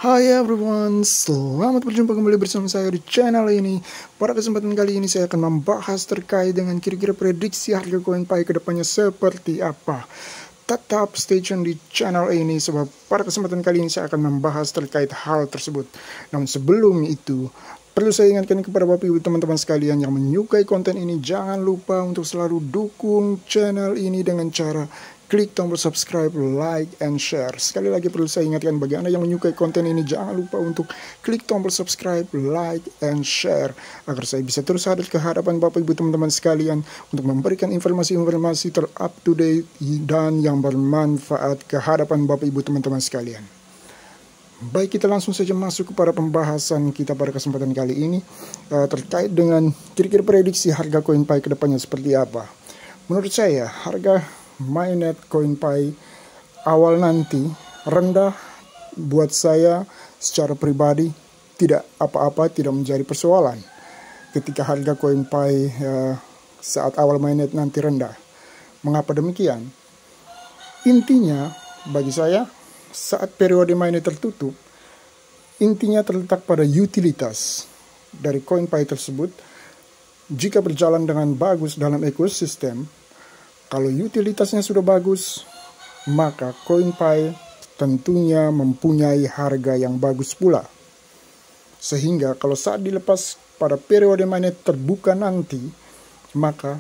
Hai everyone, selamat berjumpa kembali bersama saya di channel ini. Pada kesempatan kali ini saya akan membahas terkait dengan kira-kira prediksi harga koin Pi kedepannya seperti apa. Tetap stay tune di channel ini sebab pada kesempatan kali ini saya akan membahas terkait hal tersebut. Namun sebelum itu, perlu saya ingatkan kepada Bapak Ibu teman-teman sekalian yang menyukai konten ini, jangan lupa untuk selalu dukung channel ini dengan cara klik tombol subscribe, like, and share. Sekali lagi perlu saya ingatkan bagi Anda yang menyukai konten ini, jangan lupa untuk klik tombol subscribe, like, and share agar saya bisa terus hadir ke hadapan Bapak Ibu teman-teman sekalian untuk memberikan informasi-informasi ter-up to date dan yang bermanfaat ke hadapan Bapak Ibu teman-teman sekalian. Baik, kita langsung saja masuk kepada pembahasan kita pada kesempatan kali ini terkait dengan kira-kira prediksi harga koin Pi kedepannya seperti apa. Menurut saya, harga mainnet koin Pi awal nanti rendah buat saya secara pribadi tidak apa-apa, tidak menjadi persoalan ketika harga koin Pi saat awal mainnet nanti rendah. Mengapa demikian? Intinya bagi saya saat periode mainnet tertutup, intinya terletak pada utilitas dari koin Pi tersebut. Jika berjalan dengan bagus dalam ekosistem, kalau utilitasnya sudah bagus, maka koin Pi tentunya mempunyai harga yang bagus pula. Sehingga kalau saat dilepas pada periode mainnet terbuka nanti, maka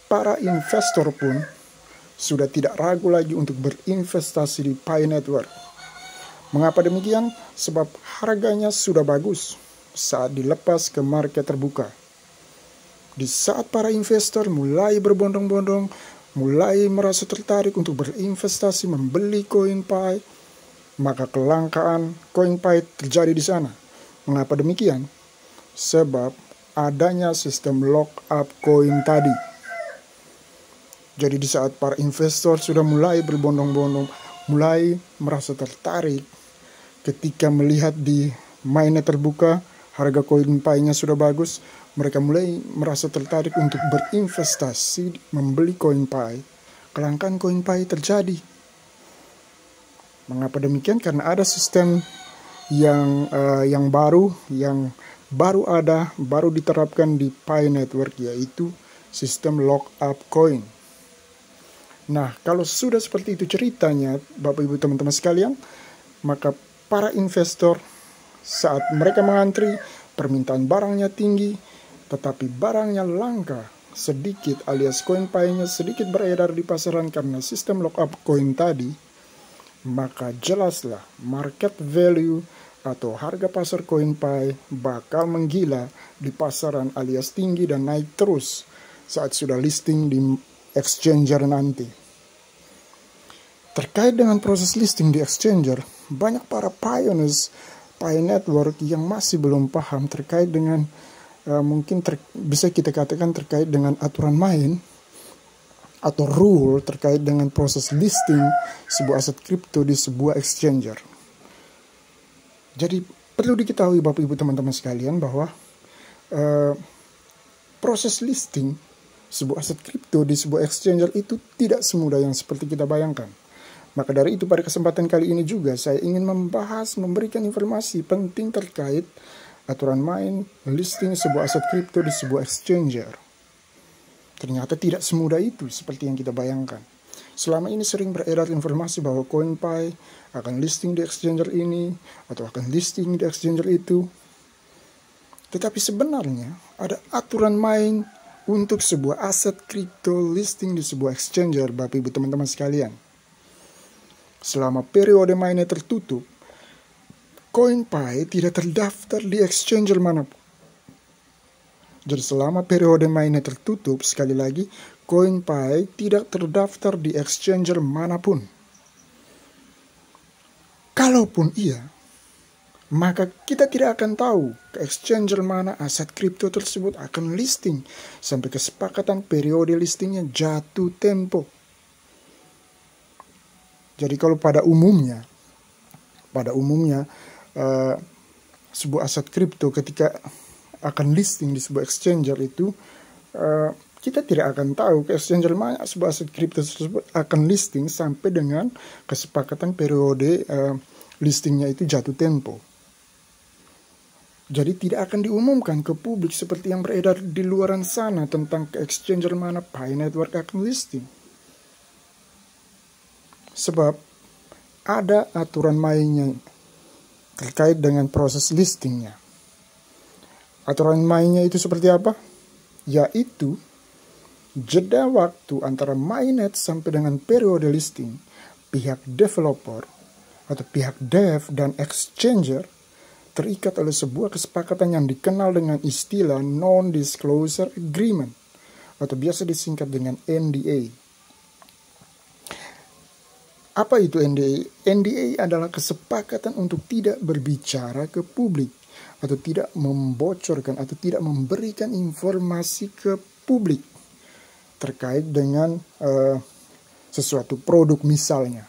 para investor pun sudah tidak ragu lagi untuk berinvestasi di Pi Network. Mengapa demikian? Sebab harganya sudah bagus saat dilepas ke market terbuka. Di saat para investor mulai berbondong-bondong, mulai merasa tertarik untuk berinvestasi membeli koin Pi, maka kelangkaan koin Pi terjadi di sana. Mengapa demikian? Sebab adanya sistem lock up koin tadi. Jadi di saat para investor sudah mulai berbondong-bondong, mulai merasa tertarik ketika melihat di mainnet terbuka harga koin Pi-nya sudah bagus, mereka mulai merasa tertarik untuk berinvestasi membeli koin Pi. Kelangkaan koin Pi terjadi. Mengapa demikian? Karena ada sistem yang baru diterapkan di Pi Network, yaitu sistem lock up coin. Nah, kalau sudah seperti itu ceritanya, Bapak Ibu teman-teman sekalian, maka para investor saat mereka mengantri, permintaan barangnya tinggi, tetapi barangnya langka sedikit alias koin Pi-nya sedikit beredar di pasaran karena sistem lock up koin tadi, maka jelaslah market value atau harga pasar koin Pi bakal menggila di pasaran alias tinggi dan naik terus saat sudah listing di exchanger nanti. Terkait dengan proses listing di exchanger, banyak para pioneers Pi Network yang masih belum paham terkait dengan bisa kita katakan terkait dengan aturan main atau rule terkait dengan proses listing sebuah aset kripto di sebuah exchanger. Jadi perlu diketahui Bapak Ibu teman-teman sekalian bahwa proses listing sebuah aset kripto di sebuah exchanger itu tidak semudah yang seperti kita bayangkan. Maka dari itu pada kesempatan kali ini juga saya ingin memberikan informasi penting terkait aturan main listing sebuah aset kripto di sebuah exchanger. Ternyata tidak semudah itu seperti yang kita bayangkan. Selama ini sering beredar informasi bahwa koin Pi akan listing di exchanger ini atau akan listing di exchanger itu. Tetapi sebenarnya ada aturan main untuk sebuah aset kripto listing di sebuah exchanger, Bapak Ibu teman-teman sekalian. Selama periode mainnya tertutup, koin Pi tidak terdaftar di exchanger manapun. Jadi selama periode mainnya tertutup, sekali lagi, koin Pi tidak terdaftar di exchanger manapun. Kalaupun iya, maka kita tidak akan tahu ke exchanger mana aset kripto tersebut akan listing sampai kesepakatan periode listingnya jatuh tempo. Jadi kalau pada umumnya sebuah aset kripto ketika akan listing di sebuah exchanger itu, kita tidak akan tahu ke exchanger mana sebuah aset kripto tersebut akan listing sampai dengan kesepakatan periode listingnya itu jatuh tempo. Jadi tidak akan diumumkan ke publik seperti yang beredar di luaran sana tentang ke exchanger mana Pi Network akan listing. Sebab ada aturan mainnya terkait dengan proses listingnya. Aturan mainnya itu seperti apa? Yaitu jeda waktu antara mainnet sampai dengan periode listing, pihak developer atau pihak dev dan exchanger terikat oleh sebuah kesepakatan yang dikenal dengan istilah Non-Disclosure Agreement atau biasa disingkat dengan NDA. Apa itu NDA? NDA adalah kesepakatan untuk tidak berbicara ke publik atau tidak membocorkan atau tidak memberikan informasi ke publik terkait dengan sesuatu produk misalnya.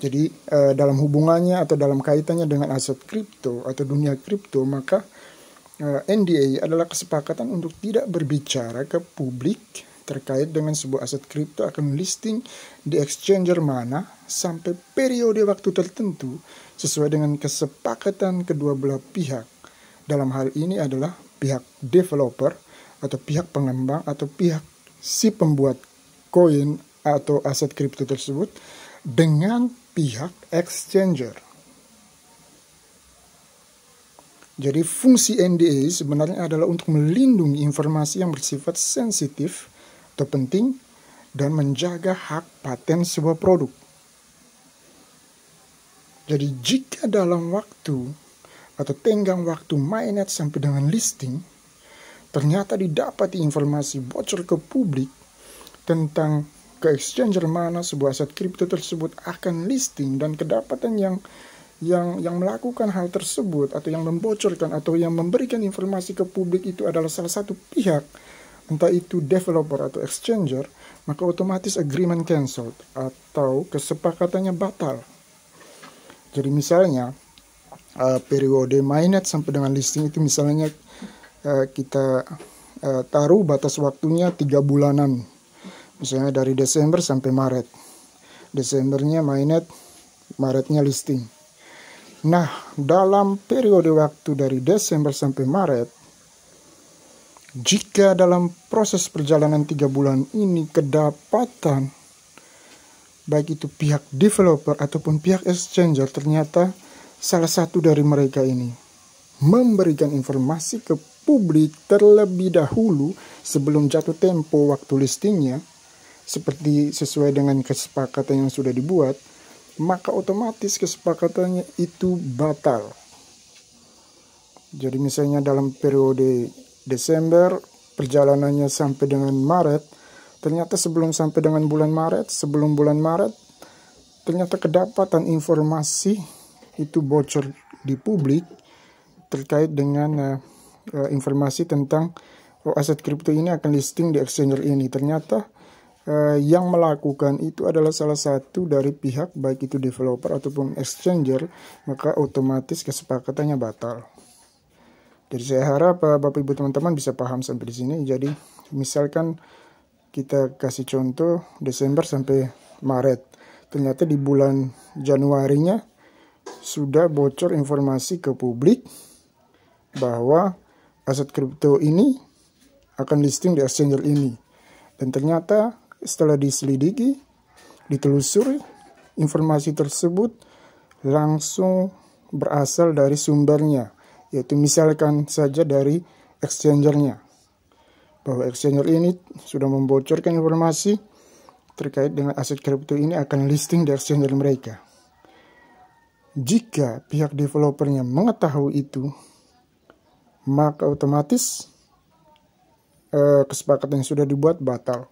Jadi dalam hubungannya atau dalam kaitannya dengan aset kripto atau dunia kripto, maka NDA adalah kesepakatan untuk tidak berbicara ke publik terkait dengan sebuah aset kripto akan listing di exchanger mana sampai periode waktu tertentu sesuai dengan kesepakatan kedua belah pihak. Dalam hal ini adalah pihak developer atau pihak pengembang atau pihak si pembuat koin atau aset kripto tersebut dengan pihak exchanger. Jadi fungsi NDA sebenarnya adalah untuk melindungi informasi yang bersifat sensitif atau penting dan menjaga hak paten sebuah produk. Jadi jika dalam waktu atau tenggang waktu mainnet sampai dengan listing ternyata didapati informasi bocor ke publik tentang ke exchanger mana sebuah aset kripto tersebut akan listing dan kedapatan yang melakukan hal tersebut atau yang membocorkan atau yang memberikan informasi ke publik itu adalah salah satu pihak, entah itu developer atau exchanger, maka otomatis agreement cancelled atau kesepakatannya batal. Jadi misalnya periode mainnet sampai dengan listing itu misalnya kita taruh batas waktunya 3 bulanan. Misalnya dari Desember sampai Maret. Desembernya mainnet, Maretnya listing. Nah, dalam periode waktu dari Desember sampai Maret, jika dalam proses perjalanan 3 bulan ini kedapatan baik itu pihak developer ataupun pihak exchanger ternyata salah satu dari mereka ini memberikan informasi ke publik terlebih dahulu sebelum jatuh tempo waktu listingnya, seperti sesuai dengan kesepakatan yang sudah dibuat, maka otomatis kesepakatannya itu batal. Jadi misalnya dalam periode Desember perjalanannya sampai dengan Maret, ternyata sebelum sampai dengan bulan Maret, sebelum bulan Maret, ternyata kedapatan informasi itu bocor di publik terkait dengan informasi tentang aset kripto ini akan listing di exchanger ini. Ternyata yang melakukan itu adalah salah satu dari pihak baik itu developer ataupun exchanger, maka otomatis kesepakatannya batal. Jadi saya harap Bapak Ibu teman-teman bisa paham sampai di sini. Jadi misalkan kita kasih contoh Desember sampai Maret, ternyata di bulan Januarinya sudah bocor informasi ke publik bahwa aset kripto ini akan listing di exchanger ini. Dan ternyata setelah diselidiki, ditelusuri, informasi tersebut langsung berasal dari sumbernya, yaitu misalkan saja dari exchangernya, bahwa exchanger ini sudah membocorkan informasi terkait dengan aset kripto ini akan listing di exchanger mereka. Jika pihak developernya mengetahui itu, maka otomatis kesepakatan yang sudah dibuat batal.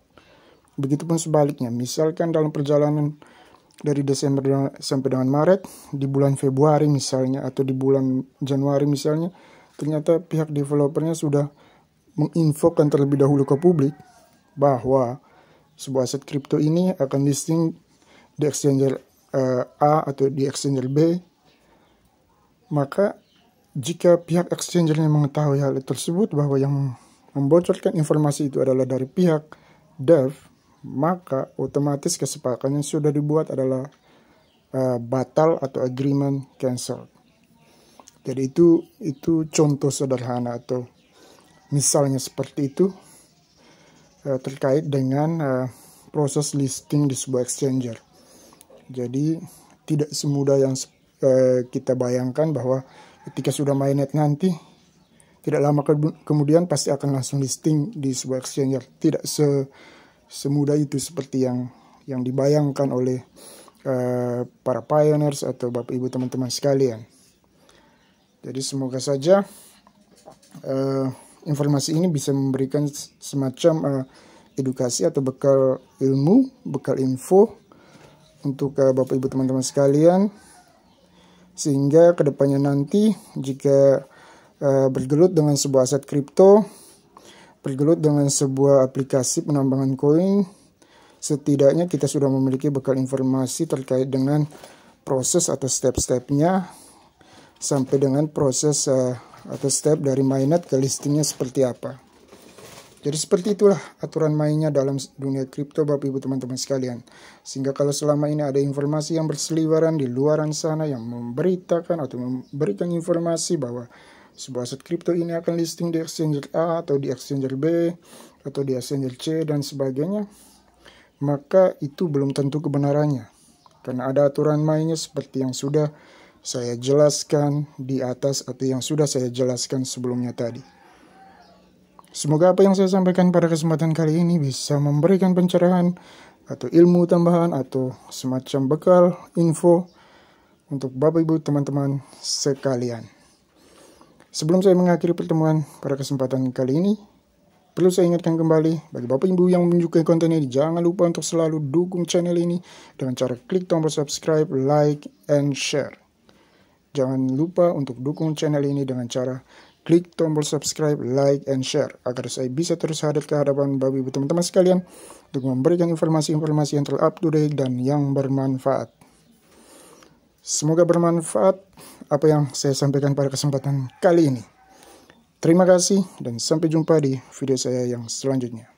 Begitupun sebaliknya, misalkan dalam perjalanan dari Desember sampai dengan Maret, di bulan Februari misalnya atau di bulan Januari misalnya, ternyata pihak developernya sudah menginfokan terlebih dahulu ke publik bahwa sebuah aset kripto ini akan listing di exchanger A atau di exchanger B. Maka jika pihak exchangernya mengetahui hal tersebut bahwa yang membocorkan informasi itu adalah dari pihak dev, maka otomatis kesepakatan yang sudah dibuat adalah batal atau agreement cancel. Jadi itu contoh sederhana atau misalnya seperti itu terkait dengan proses listing di sebuah exchanger. Jadi tidak semudah yang kita bayangkan bahwa ketika sudah mainnet nanti tidak lama kemudian pasti akan langsung listing di sebuah exchanger. Tidak semudah itu seperti yang dibayangkan oleh para pioneers atau Bapak Ibu teman-teman sekalian. Jadi semoga saja informasi ini bisa memberikan semacam edukasi atau bekal ilmu, bekal info untuk Bapak Ibu teman-teman sekalian, sehingga kedepannya nanti jika bergelut dengan sebuah aset kripto, bergelut dengan sebuah aplikasi penambangan koin, setidaknya kita sudah memiliki bekal informasi terkait dengan proses atau step-stepnya sampai dengan proses atau step dari mainnet ke listingnya seperti apa. Jadi seperti itulah aturan mainnya dalam dunia kripto Bapak Ibu teman-teman sekalian. Sehingga kalau selama ini ada informasi yang berseliweran di luaran sana yang memberitakan atau memberikan informasi bahwa sebuah aset kripto ini akan listing di exchanger A atau di exchanger B atau di exchanger C dan sebagainya, maka itu belum tentu kebenarannya. Karena ada aturan mainnya seperti yang sudah saya jelaskan di atas atau yang sudah saya jelaskan sebelumnya tadi. Semoga apa yang saya sampaikan pada kesempatan kali ini bisa memberikan pencerahan atau ilmu tambahan atau semacam bekal info untuk Bapak Ibu teman-teman sekalian. Sebelum saya mengakhiri pertemuan pada kesempatan kali ini, perlu saya ingatkan kembali bagi Bapak Ibu yang menyukai konten ini, jangan lupa untuk selalu dukung channel ini dengan cara klik tombol subscribe, like, and share. Jangan lupa untuk dukung channel ini dengan cara klik tombol subscribe, like, and share agar saya bisa terus hadir ke hadapan Bapak Ibu teman-teman sekalian untuk memberikan informasi-informasi yang up-to-date dan yang bermanfaat. Semoga bermanfaat apa yang saya sampaikan pada kesempatan kali ini. Terima kasih dan sampai jumpa di video saya yang selanjutnya.